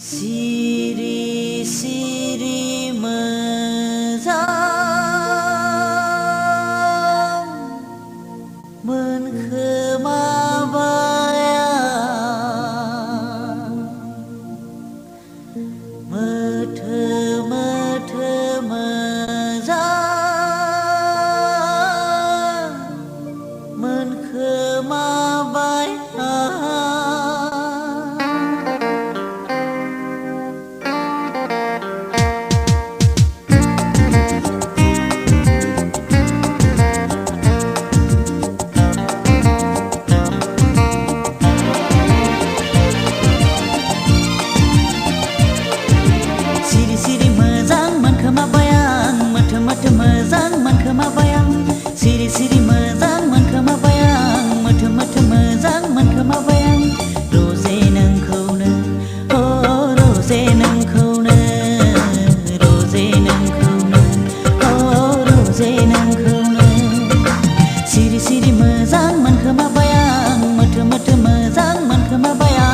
सिरि सिरि मोजां मोनखोमाबाया मोथो मोथो मोजां मोनखोमाबाय सिरि सिरि मोजां मोनखोमाबाय आं मोथो मोथो मोजां मोनखोमाबाय आं सिरि सिरि मोजां मोनखोमाबाय आं मोथो मोथो मोजां मोनखोमाबाय आं रोजे नोंखौनो अ रोजे नोंखौनो रोजे नोंखौनो अ रोजे नोंखौनो सिरि सिरि मोजां मोनखोमाबाय आं मोथो मोथो मोजां मोनखोमाबाय आं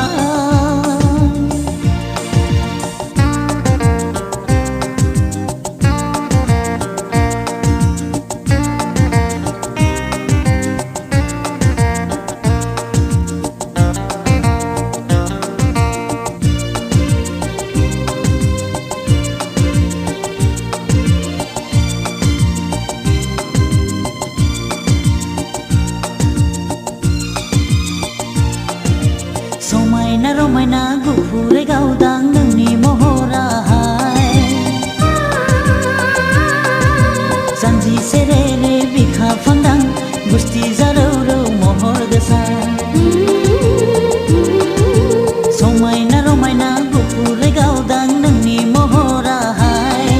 समायना रमायना गुफुरै गावदां नोंनि महराहाय जानजि सेरेरे बिखा फांदां गुस्थि जारौ रौ महर गोसा समायना रमायना गुफुरै गावदां नोंनि महराहाय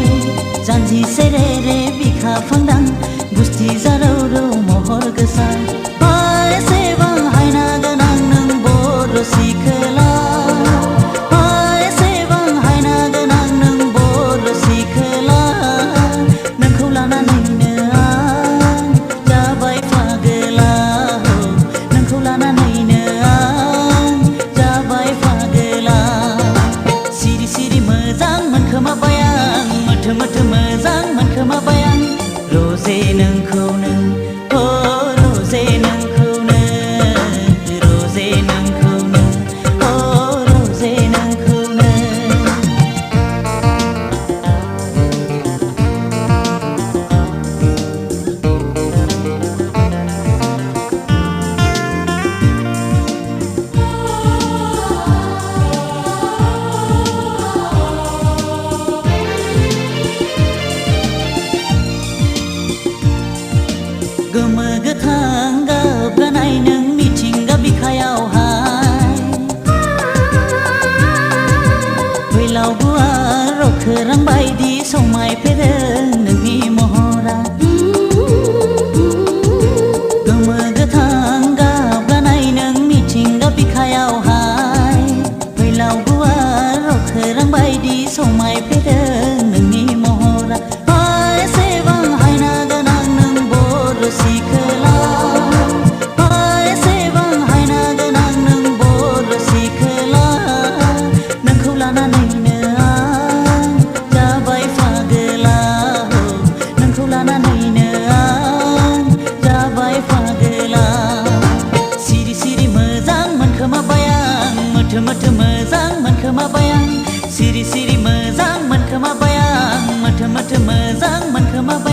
जानजि सेरेरे बिखा फांदां गुस्थि जारौ रौ महर गोसा एसेबां हायना गोनां नों बर' सिखोला एसेबां हायना गोनां नों बर' सिखोला नोंखौ लानानैनो आं जाबाय फागोला नोंखौ लानानैनो आं जाबाय फागोला सिरि सिरि मोजां मोनखोमाबाय आं मोथो मोथो मोजां मोनखोमाबाय आं रोजे नोंखौनो अ रोजे नोंखौनो रोजे नोंखौनो अ रोजे नोंखौनो गोमो गोथां गाब गानाय नों मिथिंगा बिखायावहाय फैलाव गुवार रखोरां बायदि समायफेरो नोंनि महरा गोमो गोथां गाब गानाय नों मिथिंगा बिखायावहाय फैलाव गुवार रखोरां बायदि समायफेरो नोंनि महरा एसेबां हायना गोनां नों बर' सिखोला एसेबां हायना गोनां नों बर' सिखोला नोंखौ लानानैनो आं जाबाय फागोला नोंखौ लानानैनो आं जाबाय फागोला सिरि सिरि मोजां मोनखोमाबाय आं मोथो मोथो मोजां मोनखोमाबाय आं सिरि सिरि मोजां मोनखोमाबाय आं मोथो मोथो मोजां मोनखोमाबाय